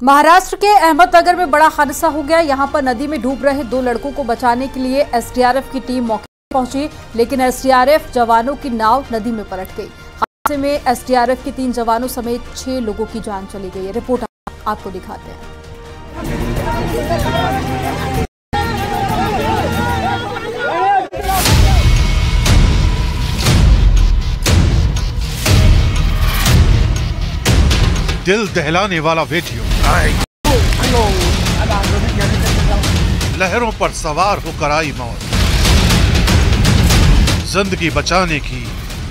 महाराष्ट्र के अहमदनगर में बड़ा हादसा हो गया। यहां पर नदी में डूब रहे 2 लड़कों को बचाने के लिए एसडीआरएफ की टीम मौके पर पहुंची, लेकिन एसडीआरएफ जवानों की नाव नदी में पलट गई। हादसे में एसडीआरएफ के 3 जवानों समेत 6 लोगों की जान चली गई है। रिपोर्ट आपको दिखाते हैं। दिल दहलाने वाला वीडियो। लहरों पर सवार होकर आई मौत, जिंदगी बचाने की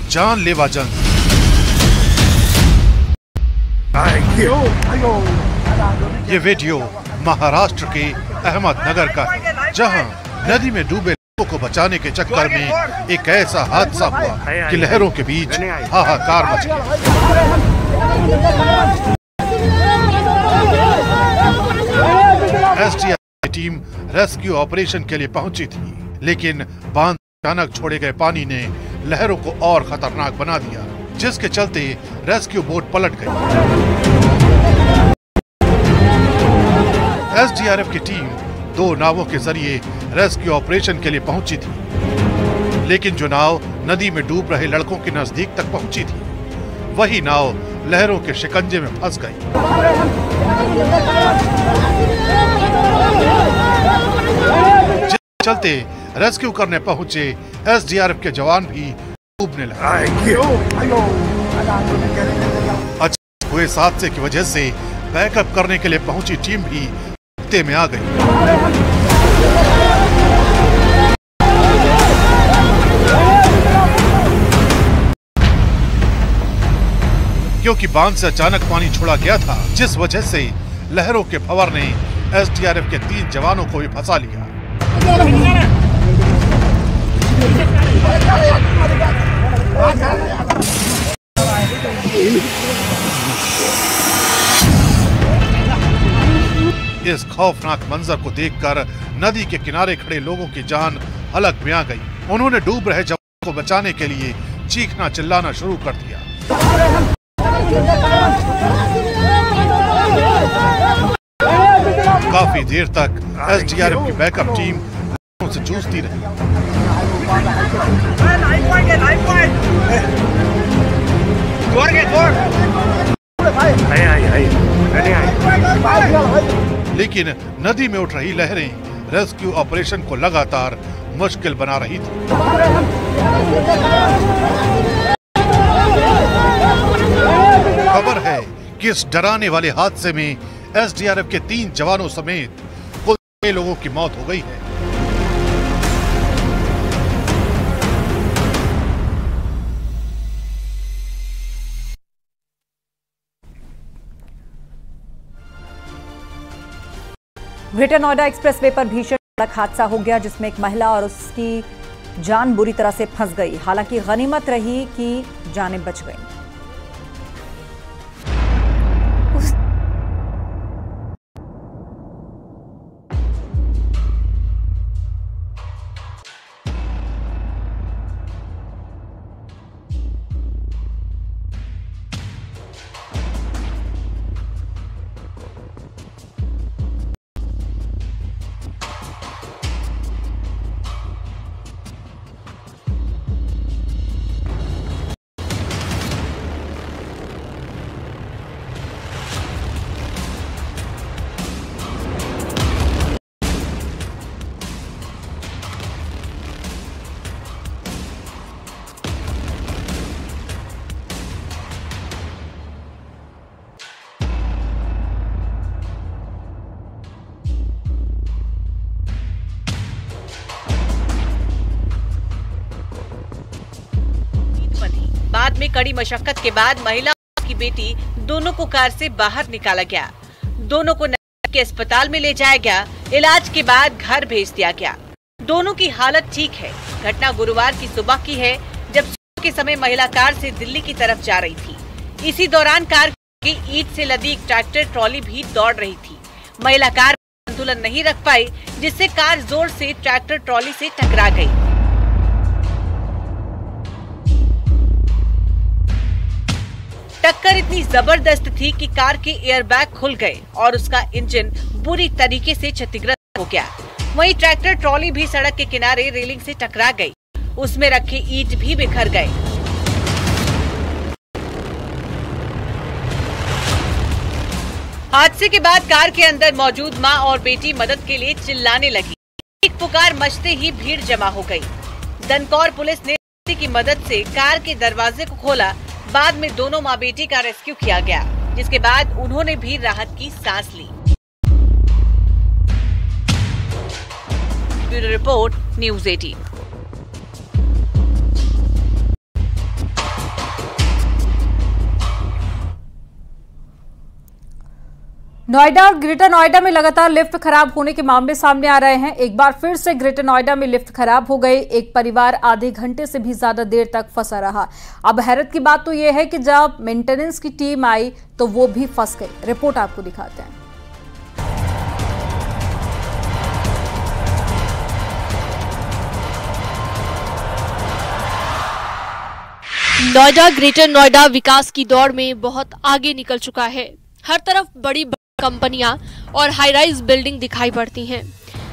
जानलेवा जंग। ये वीडियो महाराष्ट्र के अहमदनगर का है, जहां नदी में डूबे लोगों को बचाने के चक्कर में एक ऐसा हादसा हुआ कि लहरों के बीच हाहाकार मच गया। एसडीआरएफ की टीम रेस्क्यू ऑपरेशन के लिए पहुंची थी, लेकिन बांध अचानक छोड़े गए पानी ने लहरों को और खतरनाक बना दिया, जिसके चलते रेस्क्यू बोट पलट गई। एसडीआरएफ की टीम 2 नावों के जरिए रेस्क्यू ऑपरेशन के लिए पहुंची थी, लेकिन जो नाव नदी में डूब रहे लड़कों के नजदीक तक पहुंची थी, वही नाव लहरों के शिकंजे में फंस गई। जिसके चलते रेस्क्यू करने पहुंचे एसडीआरएफ के जवान भी डूबने लगे। अचानक हुए इस हादसे की वजह से बैकअप करने के लिए पहुंची टीम भी खतरे में आ गई। क्योंकि बांध से अचानक पानी छोड़ा गया था, जिस वजह से लहरों के भंवर ने एसडीआरएफ के 3 जवानों को भी फंसा लिया। इस खौफनाक मंजर को देखकर नदी के किनारे खड़े लोगों की जान हलक में आ गई। उन्होंने डूब रहे जवानों को बचाने के लिए चीखना चिल्लाना शुरू कर दिया। काफी देर तक एसडीआरएफ की बैकअप टीम लहरों से जूझती रही। लेकिन नदी में उठ रही लहरें रेस्क्यू ऑपरेशन को लगातार मुश्किल बना रही थी। खबर है कि इस डराने वाले हादसे में एसडीआरएफ के 3 जवानों समेत कुल 6 लोगों की मौत हो गई है। ग्रेटर नोएडा एक्सप्रेसवे पर भीषण सड़क हादसा हो गया, जिसमें एक महिला और उसकी जान बुरी तरह से फंस गई। हालांकि गनीमत रही कि जानें बच गईं। बाद में कड़ी मशक्कत के बाद महिला और की बेटी दोनों को कार से बाहर निकाला गया। दोनों को नजदीक के अस्पताल में ले जाया गया। इलाज के बाद घर भेज दिया गया। दोनों की हालत ठीक है। घटना गुरुवार की सुबह की है, जब सुबह के समय महिला कार से दिल्ली की तरफ जा रही थी। इसी दौरान कार की ईंट से लदी एक ट्रैक्टर ट्रॉली भी दौड़ रही थी। महिला कार संतुलन नहीं रख पाई, जिससे कार जोर से ट्रैक्टर ट्रॉली से टकरा गई। टक्कर इतनी जबरदस्त थी कि कार के एयरबैग खुल गए और उसका इंजन बुरी तरीके से क्षतिग्रस्त हो गया। वहीं ट्रैक्टर ट्रॉली भी सड़क के किनारे रेलिंग से टकरा गई, उसमें रखे ईंट भी बिखर गए। हादसे के बाद कार के अंदर मौजूद मां और बेटी मदद के लिए चिल्लाने लगी। एक पुकार मचते ही भीड़ जमा हो गई। दनकौर पुलिस ने की मदद से कार के दरवाजे को खोला। बाद में दोनों मां बेटी का रेस्क्यू किया गया, जिसके बाद उन्होंने भी राहत की सांस ली। Bureau report, news 18। नोएडा और ग्रेटर नोएडा में लगातार लिफ्ट खराब होने के मामले सामने आ रहे हैं। एक बार फिर से ग्रेटर नोएडा में लिफ्ट खराब हो गई। एक परिवार आधे घंटे से भी ज्यादा देर तक फंसा रहा। अब हैरत की बात तो यह है कि जब मेंटेनेंस की टीम आई तो वो भी फंस गई। रिपोर्ट आपको दिखाते हैं। नोएडा ग्रेटर नोएडा विकास की दौड़ में बहुत आगे निकल चुका है। हर तरफ बड़ी कंपनियां और हाई राइज बिल्डिंग दिखाई पड़ती हैं,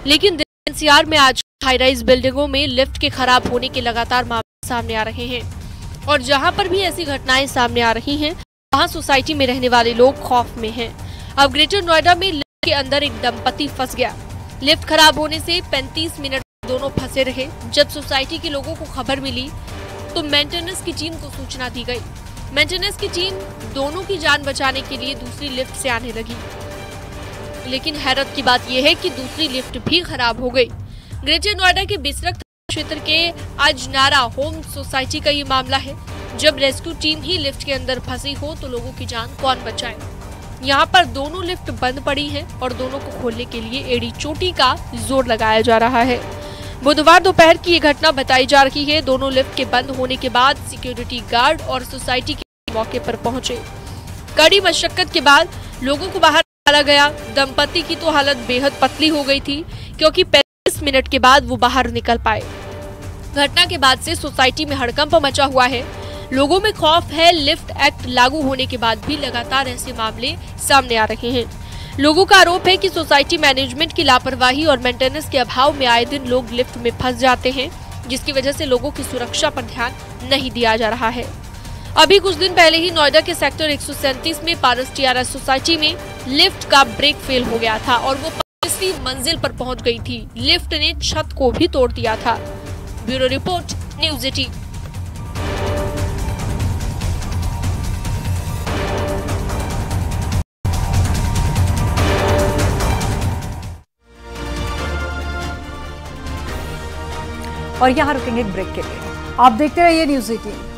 लेकिन एनसीआर में आज हाई राइज बिल्डिंगों में लिफ्ट के खराब होने के लगातार मामले सामने आ रहे हैं। और जहां पर भी ऐसी घटनाएं सामने आ रही हैं, वहां सोसाइटी में रहने वाले लोग खौफ में हैं। अब ग्रेटर नोएडा में लिफ्ट के अंदर एक दंपति फंस गया। लिफ्ट खराब होने से 35 मिनट दोनों फंसे रहे। जब सोसाइटी के लोगों को खबर मिली तो मेंटेनेंस की टीम को सूचना दी गई। मेंटेनेंस की टीम दोनों की जान बचाने के लिए दूसरी लिफ्ट से आने लगी, लेकिन हैरत की बात यह है कि दूसरी लिफ्ट भी खराब हो गई। ग्रेटर नोएडा के बिसरक क्षेत्र के अजनारा होम सोसाइटी का ये मामला है। जब रेस्क्यू टीम ही लिफ्ट के अंदर फंसी हो तो लोगों की जान कौन बचाए। यहाँ पर दोनों लिफ्ट बंद पड़ी है और दोनों को खोलने के लिए एड़ी चोटी का जोर लगाया जा रहा है। बुधवार दोपहर की ये घटना बताई जा रही है। दोनों लिफ्ट के बंद होने के बाद सिक्योरिटी गार्ड और सोसाइटी के मौके पर पहुंचे। कड़ी मशक्कत के बाद लोगों को बाहर निकाला गया। दंपति की तो हालत बेहद पतली हो गई थी, क्योंकि 35 मिनट के बाद वो बाहर निकल पाए। घटना के बाद से सोसाइटी में हड़कंप मचा हुआ है। लोगों में खौफ है। लिफ्ट एक्ट लागू होने के बाद भी लगातार ऐसे मामले सामने आ रहे हैं। लोगों का आरोप है कि सोसाइटी मैनेजमेंट की लापरवाही और मेंटेनेंस के अभाव में आए दिन लोग लिफ्ट में फंस जाते हैं, जिसकी वजह से लोगों की सुरक्षा पर ध्यान नहीं दिया जा रहा है। अभी कुछ दिन पहले ही नोएडा के सेक्टर 137 में पारस टीआरएस सोसाइटी में लिफ्ट का ब्रेक फेल हो गया था और वो 25वीं मंजिल पर पहुंच गई थी। लिफ्ट ने छत को भी तोड़ दिया था। Bureau report, news 18। और यहाँ रुकेंगे एक ब्रेक के लिए। आप देखते रहिए न्यूज़ 18।